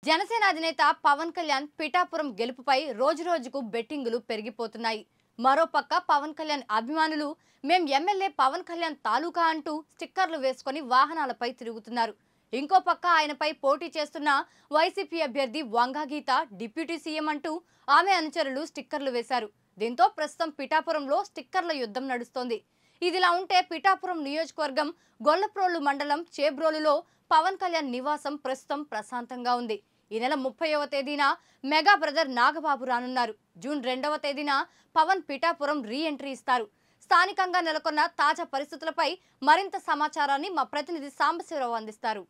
జనసేన అధినేత పవన్ కళ్యాణ్ పిఠాపురం గెలుపుపై రోజురోజుకు బెట్టింగులు పెరిగిపోతున్నాయి. మరోపక్క పవన్ కళ్యాణ్ అభిమానులు మేం ఎమ్మెల్యే పవన్ కళ్యాణ్ తాలూకా అంటూ స్టిక్కర్లు వేసుకొని వాహనాలపై తిరుగుతున్నారు. ఇంకో పక్క ఆయనపై పోటీ చేస్తున్న వైసీపీ అభ్యర్థి వంగా గీత డిప్యూటీ సీఎం అంటూ ఆమె అనుచరులు స్టిక్కర్లు వేశారు. దీంతో ప్రస్తుతం పిఠాపురంలో స్టిక్కర్ల యుద్ధం నడుస్తోంది. ఇదిలా ఉంటే పిఠాపురం నియోజకవర్గం గొల్లప్రోలు మండలం చేబ్రోలులో పవన్ కళ్యాణ్ నివాసం ప్రస్తుతం ప్రశాంతంగా ఉంది. ఈ నెల 30వ తేదీన మెగా బ్రదర్ నాగబాబు రానున్నారు. జూన్ 2వ తేదీన పవన్ పిఠాపురం రీ ఎంట్రీ ఇస్తారు. స్థానికంగా నెలకొన్న తాజా పరిస్థితులపై మరింత సమాచారాన్ని మా ప్రతినిధి సాంబశివరావు అందిస్తారు.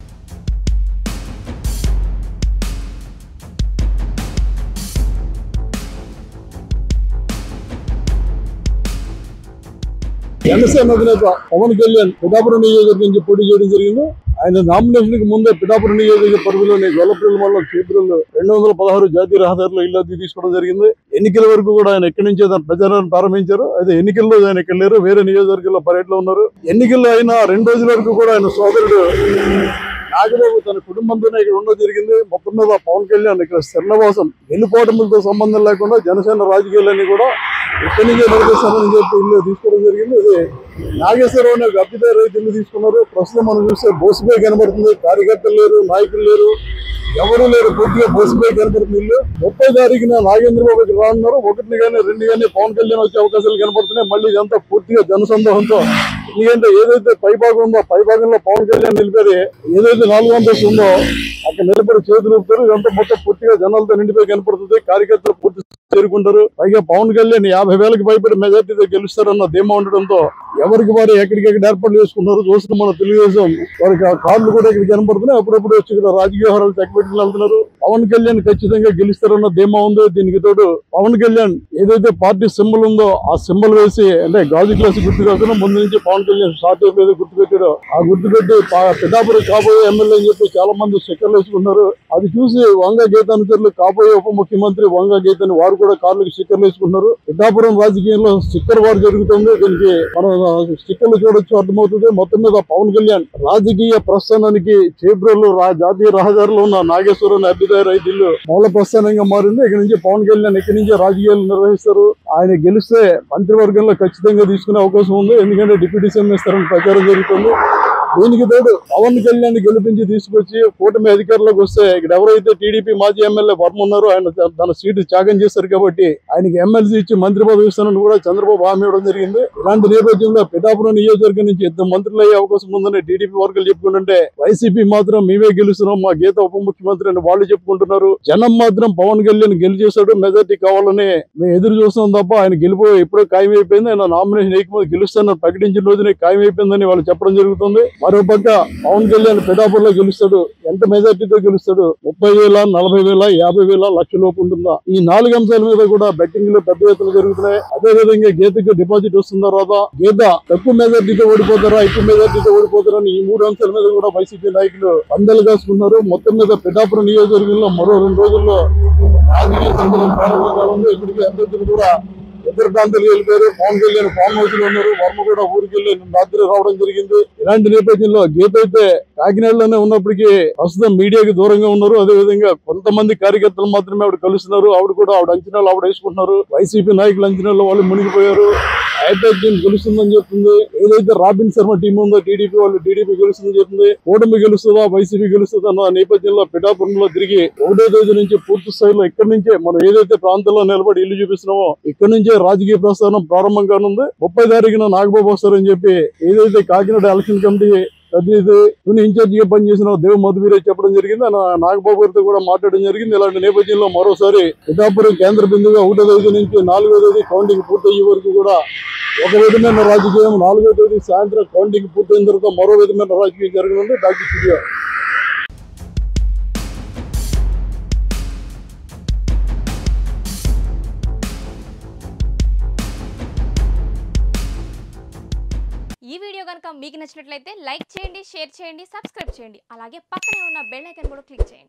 జనసేన అధినేత పవన్ కళ్యాణ్ పిఠాపురం నియోజకవర్గం నుంచి పోటీ చేయడం జరిగింది. ఆయన నామినేషన్ కి ముందే పిఠాపురం నియోజకవర్గ పరిధిలోని గొల్లప్రోలు మండలం చేబ్రోలు 216 జాతీయ రహదారులు ఇల్లు తీసుకోవడం జరిగింది. ఎన్నికల వరకు కూడా ఆయన ఎక్కడి నుంచే తన ప్రచారాన్ని ప్రారంభించారు. అయితే ఎన్నికల్లో ఆయన ఇక్కడ లేరు, వేరే నియోజకవర్గంలో పర్యటనలో ఉన్నారు. ఎన్నికల్లో అయిన 2 రోజుల వరకు కూడా ఆయన సోదరుడు నాగబాబు తన కుటుంబంతోనే ఇక్కడ ఉండడం జరిగింది. మొత్తం మీద పవన్ కళ్యాణ్ ఇక్కడ స్థిరనివాసం వెళ్ళిపోవడంతో సంబంధం లేకుండా జనసేన రాజకీయాలన్నీ కూడా ఇక్కడి నుంచే నడిపిస్తానని చెప్పి ఇల్లు తీసుకోవడం జరిగింది. ఇది నాగేశ్వరరావు అనే ఒక అభ్యుదయ రైతు ఇల్లు తీసుకున్నారు. ప్రస్తుతం మనం చూస్తే బోసిపై కనబడుతుంది. కార్యకర్తలు లేరు, నాయకులు లేరు, ఎవరు లేరు, పూర్తిగా బోసిపై కనబడుతుంది ఇల్లు. 30వ తారీఖున నాగేంద్రబాబు ఇక్కడ రానున్నారు. 1 కానీ 2 కానీ పవన్ కళ్యాణ్ వచ్చే అవకాశాలు కనబడుతున్నాయి. మళ్ళీ ఇదంతా పూర్తిగా జనసందోహంతో, ఎందుకంటే ఏదైతే పైభాగం ఉందో పైభాగంలో పవన్ కళ్యాణ్ నిలిపేది ఏదైతే 4వ అంతస్తు ఉందో అక్కడ నిలబడి చేతులు ఊపుతారు. ఇదంతా మొత్తం పూర్తిగా జనాలతో నిండిపోయి కనపడుతుంది. కార్యకర్తలు పూర్తి చేరుకుంటారు. పైగా పవన్ కళ్యాణ్ 50,000కి భయపడి మెజార్టీతో గెలుస్తారన్న ధీమా ఉండడంతో ఎవరికి వారు ఎక్కడికెక్కడ ఏర్పాట్లు చేసుకున్నారు. చూస్తున్న మన తెలుగుదేశం వారికి కార్లు కూడా ఇక్కడ కనపడుతున్నాయి. అప్పుడప్పుడు వచ్చి ఇక్కడ రాజకీయ వ్యవహారాలు చక్కబెట్టుకుని వెళ్తున్నారు. పవన్ కళ్యాణ్ ఖచ్చితంగా గెలుస్తారన్న ధీమా ఉంది. దీనికి తోడు పవన్ కళ్యాణ్ ఏదైతే పార్టీ సింబల్ ఉందో ఆ సింబల్ వేసి, అంటే గాజు గ్లాస్ గుర్తు కాకుండా ముందు నుంచి పవన్ కళ్యాణ్ షార్ట్ ఏదో గుర్తు పెట్టాడు. ఆ గుర్తు పెట్టి పిఠాపురం కాబోయే ఎమ్మెల్యే అని చెప్పి చాలా మంది స్టిక్కర్లు వేసుకున్నారు. అది చూసి వంగా గీత అనుచరులు కాబోయే ఉప ముఖ్యమంత్రి వంగా గీతని వారు కూడా కార్లకు స్టిక్కర్లు వేసుకున్నారు. పిఠాపురం రాజకీయంలో స్టిక్కర్ వారు జరుగుతుంది. దీనికి మనం స్టిక్కర్లు చూడొచ్చు, అర్థమవుతుంది. మొత్తం మీద పవన్ కళ్యాణ్ రాజకీయ ప్రస్థానానికి చేబ్రోలు జాతీయ రహదారిలో ఉన్న నాగేశ్వరం అభ్యుదయ రైతు ఇల్లు మూల ప్రస్థానంగా మారింది. ఇక్కడ నుంచి పవన్ కళ్యాణ్ ఇక్కడి నుంచి రాజకీయాలు నిర్వహిస్తారు. ఆయన గెలిస్తే మంత్రివర్గంలో ఖచ్చితంగా తీసుకునే అవకాశం ఉంది. ఎందుకంటే డిప్యూటీ సీఎం ఇస్తారని ప్రచారం జరుగుతుంది. దీనికి తోడు పవన్ కళ్యాణ్ గెలిపించి తీసుకొచ్చి కూటమి అధికారంలోకి వస్తే ఇక్కడ ఎవరైతే టీడీపీ మాజీ ఎమ్మెల్యే వర్మ ఉన్నారో ఆయన తన సీటు త్యాగం చేశారు కాబట్టి ఆయనకి ఎమ్మెల్సీ ఇచ్చి మంత్రి పదవి ఇస్తానని కూడా చంద్రబాబు హామీ ఇవ్వడం జరిగింది. ఇలాంటి నేపథ్యంలో పిఠాపురం నియోజకవర్గం నుంచి 2 మంత్రులు అయ్యే అవకాశం ఉందని టీడీపీ వర్గాలు చెప్పుకుంటుంటే, వైసీపీ మాత్రం మేమే గెలుస్తున్నాం, మా గీత ఉప ముఖ్యమంత్రి అని వాళ్ళు చెప్పుకుంటున్నారు. జనం మాత్రం పవన్ కళ్యాణ్ గెలిచేశాడు, మెజార్టీ కావాలని మేము ఎదురు చూస్తున్నాం తప్ప ఆయన గెలుపు ఎప్పుడో ఖాయమైపోయింది. ఆయన నామినేషన్ వేయకపోతే గెలుస్తానని ప్రకటించిన రోజునే ఖాయమైపోయిందని వాళ్ళు చెప్పడం జరుగుతుంది. మరోపక్క పవన్ కళ్యాణ్ పిఠాపురంలో గెలుస్తాడు. ఎంత మెజార్టీతో గెలుస్తాడు? 30,000, 40,000, 50,000, లక్ష లోపు ఉంటుందా? ఈ 4 అంశాల మీద కూడా బెట్టింగ్లు పెద్ద ఎత్తున జరుగుతున్నాయి. అదేవిధంగా గీతకు డిపాజిట్ వస్తుందా రాదా, గీత తక్కువ మెజార్టీతో ఓడిపోతారా, ఎక్కువ మెజార్టీతో ఓడిపోతారా అని ఈ 3 అంశాల మీద కూడా వైసీపీ నాయకులు పందాలు కాసుకున్నారు. మొత్తం మీద పిఠాపురం నియోజకవర్గంలో మరో 2 రోజుల్లో రాజకీయ సందర్భం ప్రారంభంగా ఉంది. ఇప్పటికీ అభ్యర్థులు కూడా ఇతర ప్రాంతాలకు వెళ్ళిపోయారు. పవన్ కళ్యాణ్ ఫామ్ హౌస్ లో ఉన్నారు. వర్మ కూడా ఊరికి వెళ్ళి రాత్రి రావడం జరిగింది. ఇలాంటి నేపథ్యంలో గీత అయితే కాకినాడలోనే ఉన్నప్పటికీ ప్రస్తుతం మీడియాకి దూరంగా ఉన్నారు. అదేవిధంగా కొంతమంది కార్యకర్తలు మాత్రమే ఆవిడ కలుస్తున్నారు. ఆవిడ అంచనాలు ఆవిడ వేసుకుంటున్నారు. వైసీపీ నాయకుల అంచనాల్లో వాళ్ళు మునిగిపోయారు. ఐపీఎల్ గెలుస్తుందని చెప్తుంది. ఏదైతే రాబిన్ శర్మ టీం ఉందో టీడీపీ వాళ్ళు టీడీపీ గెలుస్తుందని చెప్తుంది. కూటమి గెలుస్తుందా, వైసీపీ గెలుస్తుందా అన్న నేపథ్యంలో పిఠాపురంలో తిరిగి 1వ తేదీ నుంచి పూర్తి స్థాయిలో ఇక్కడి నుంచే మనం ఏదైతే ప్రాంతంలో నిలబడి ఇల్లు చూపిస్తున్నామో ఇక్కడి నుంచే రాజకీయ ప్రస్థానం ప్రారంభం కానుంది. 30వ తారీఖున నాగబాబు వస్తారని చెప్పి ఏదైతే కాకినాడ ఎలక్షన్ కమిటీ తుని ఇన్ఛార్జిగా పనిచేసిన దేవ్ మధువీరే చెప్పడం జరిగింది. నాగబాబు గారితో కూడా మాట్లాడడం జరిగింది. ఇలాంటి నేపథ్యంలో మరోసారి పిఠాపురం కేంద్ర బిందుగా 1వ తేదీ నుంచి 4వ తేదీ కౌంటింగ్ పూర్తయ్యే వరకు కూడా ఒక విధమైన రాజకీయం, 4వ తేదీ సాయంత్రం కౌంటింగ్ పూర్తయిన తర్వాత మరో విధమైన రాజకీయం జరగనుంది. డాక్టర్ సూర్య. ఈ వీడియో కనుక మీకు నచ్చినట్లయితే లైక్ చేయండి, షేర్ చేయండి, సబ్స్క్రైబ్ చేయండి. అలాగే పక్కనే ఉన్న బెల్ ఐకాన్ కూడా క్లిక్ చేయండి.